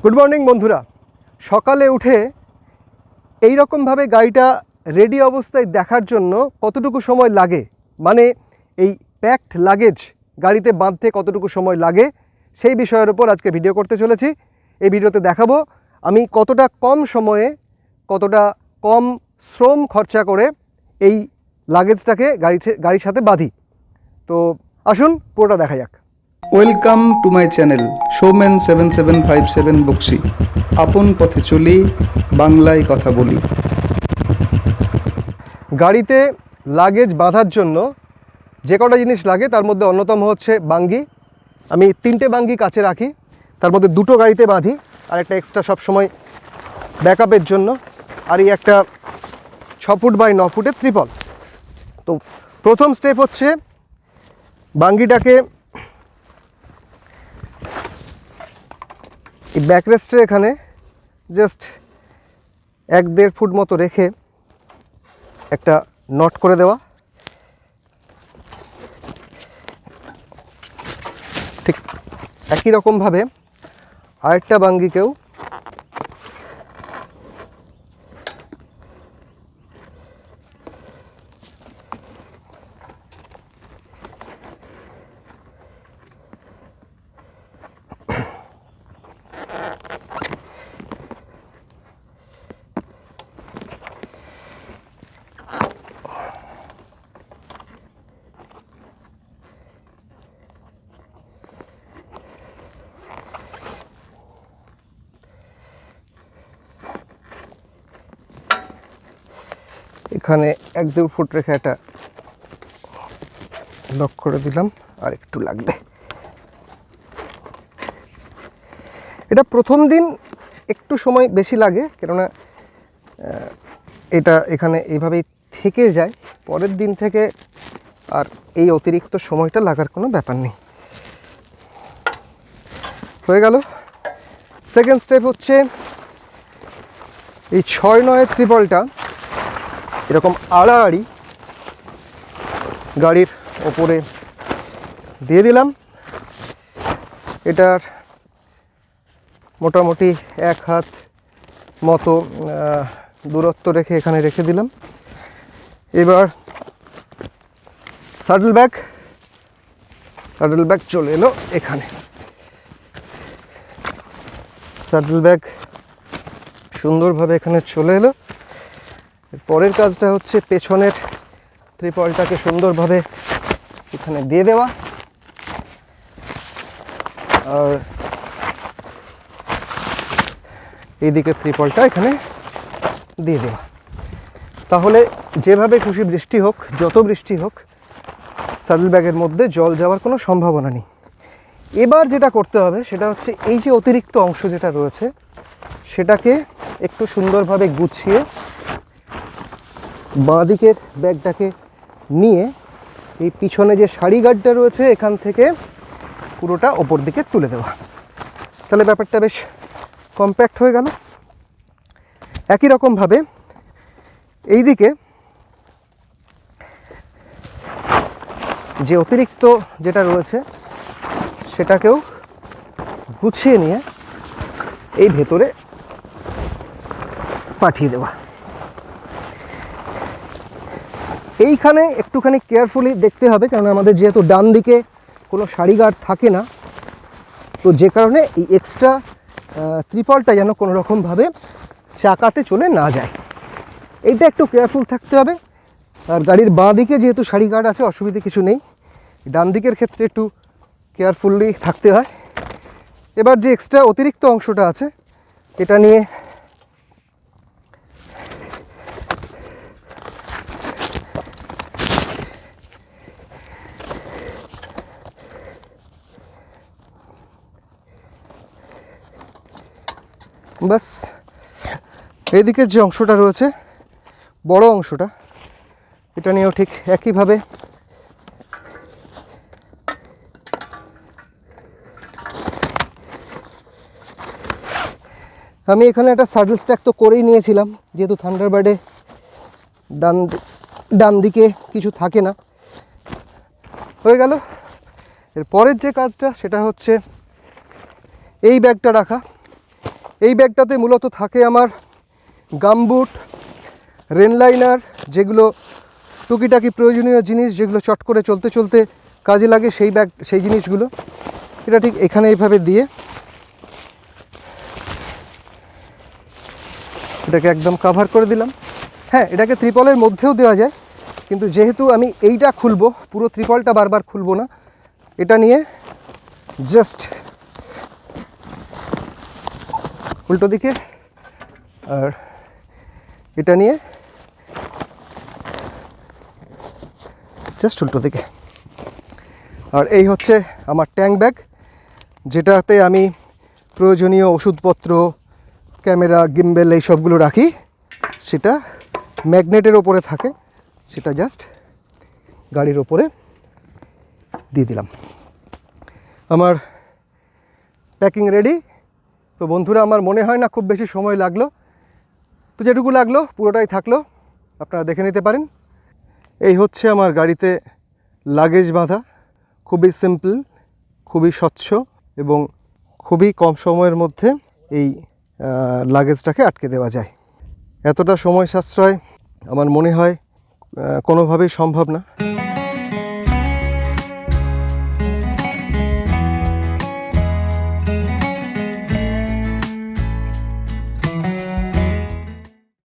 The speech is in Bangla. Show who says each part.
Speaker 1: গুড মর্নিং বন্ধুরা। সকালে উঠে এই রকমভাবে গাড়িটা রেডি অবস্থায় দেখার জন্য কতটুকু সময় লাগে, মানে এই প্যাকড লাগেজ গাড়িতে বাঁধতে কতটুকু সময় লাগে সেই বিষয়ের উপর আজকে ভিডিও করতে চলেছি। এই ভিডিওতে দেখাবো আমি কতটা কম সময়ে কতটা কম শ্রম খরচা করে এই লাগেজটাকে গাড়ির সাথে বাঁধি। তো আসুন পুরোটা দেখা যাক।
Speaker 2: Welcome to my channel showman 7757 Bakshi. আপন পথে চলি, বাংলায় কথা বলি।
Speaker 1: গাড়িতে লাগেজ বাঁধার জন্য যে কটা জিনিস লাগে তার মধ্যে অন্যতম হচ্ছে বাঙ্গি। আমি 3টে বাঙ্গি কাছে রাখি, তার মধ্যে 2টো গাড়িতে বাঁধি আর একটা এক্সট্রা সবসময় ব্যাকআপের জন্য। আর এই একটা 6 ফুট বাই 9 ফুটের ত্রিপল। তো প্রথম স্টেপ হচ্ছে বাঙ্গিটাকে এই ব্যাকরেস্টের এখানে জাস্ট 1-1.5 ফুট মতো রেখে একটা নট করে দেওয়া। ঠিক একই রকমভাবে আরেকটা বাঙ্গিকেও এখানে 1-2 ফুট রেখে একটা লক করে দিলাম। আর একটু লাগবে। এটা প্রথম দিন একটু সময় বেশি লাগে, কেননা এটা এখানে এইভাবেই থেকে যায়। পরের দিন থেকে আর এই অতিরিক্ত সময়টা লাগার কোনো ব্যাপার নেই। হয়ে গেল। সেকেন্ড স্টেপ হচ্ছে এই 6-9 ত্রিপলটা এরকম আড়াআড়ি গাড়ির ওপরে দিয়ে দিলাম। এটার মোটামুটি 1 হাত মতো দূরত্ব রেখে এখানে রেখে দিলাম। এবার স্যাডেল ব্যাগ চলে এলো এখানে। স্যাডেল ব্যাগ সুন্দরভাবে এখানে চলে এলো। পরের কাজটা হচ্ছে পেছনের ত্রিপলটাকে সুন্দরভাবে এখানে দিয়ে দেওয়া আর এইদিকে ত্রিপলটা এখানে দিয়ে দেওয়া। তাহলে যেভাবে খুশি বৃষ্টি হোক, যত বৃষ্টি হোক, স্যাডেল ব্যাগের মধ্যে জল যাওয়ার কোনো সম্ভাবনা নেই। এবার যেটা করতে হবে সেটা হচ্ছে এই যে অতিরিক্ত অংশ যেটা রয়েছে সেটাকে একটু সুন্দরভাবে গুছিয়ে বাঁ দিকের ব্যাগটাকে নিয়ে এই পিছনে যে সারি গার্ডটা রয়েছে এখান থেকে পুরোটা ওপর দিকে তুলে দেওয়া। তাহলে ব্যাপারটা বেশ কম্প্যাক্ট হয়ে গেল। একই রকমভাবে এই দিকে যে অতিরিক্ত যেটা রয়েছে সেটাকেও গুছিয়ে নিয়ে এই ভেতরে পাঠিয়ে দেওয়া। এইখানে একটুখানি কেয়ারফুলি দেখতে হবে, কারণ আমাদের যেহেতু ডান দিকে কোনো সারি গার্ড থাকে না, তো যে কারণে এই এক্সট্রা ত্রিপলটা যেন কোনো রকমভাবে চাকাতে চলে না যায়, এইটা একটু কেয়ারফুল থাকতে হবে। আর গাড়ির বাঁ দিকে যেহেতু সারি গার্ড আছে অসুবিধে কিছু নেই, ডান দিকের ক্ষেত্রে একটু কেয়ারফুলি থাকতে হয়। এবার যে এক্সট্রা অতিরিক্ত অংশটা আছে এটা নিয়ে বাস এদিকে যে অংশটা রয়েছে বড় অংশটা, এটা নিয়েও ঠিক একইভাবে আমি এখানে একটা স্যাডেল স্ট্যাক তো করেই নিয়েছিলাম, যেহেতু থান্ডারবার্ডে ডান দিকে কিছু থাকে না। হয়ে গেল। এর পরের যে কাজটা সেটা হচ্ছে এই ব্যাগটা রাখা। এই ব্যাগটাতে মূলত থাকে আমার গামবুট, রেন লাইনার, যেগুলো টুকিটাকি প্রয়োজনীয় জিনিস, যেগুলো চট করে চলতে চলতে কাজে লাগে, সেই ব্যাগ, সেই জিনিসগুলো। এটা ঠিক এখানে এইভাবে দিয়ে এটাকে একদম কাভার করে দিলাম। হ্যাঁ, এটাকে ত্রিপলের মধ্যেও দেওয়া যায়, কিন্তু যেহেতু আমি এইটা খুলবো, পুরো ত্রিপলটা বারবার খুলবো না, এটা নিয়ে জাস্ট উল্টো দিকে, আর এটা নিয়ে জাস্ট উল্টো দিকে। আর এই হচ্ছে আমার ট্যাঙ্ক ব্যাগ, যেটাতে আমি প্রয়োজনীয় ওষুধপত্র, ক্যামেরা, গিম্বেল এই সবগুলো রাখি। সেটা ম্যাগনেটের ওপরে থাকে, সেটা জাস্ট গাড়ির ওপরে দিয়ে দিলাম। আমার প্যাকিং রেডি। তো বন্ধুরা, আমার মনে হয় না খুব বেশি সময় লাগলো, তো যেটুকু লাগলো পুরোটাই থাকলো, আপনারা দেখে নিতে পারেন। এই হচ্ছে আমার গাড়িতে লাগেজ বাঁধা, খুবই সিম্পল, খুবই স্বচ্ছ এবং খুবই কম সময়ের মধ্যে এই লাগেজটাকে আটকে দেওয়া যায়। এতটা সময় সাশ্রয় আমার মনে হয় কোনোভাবেই সম্ভব না।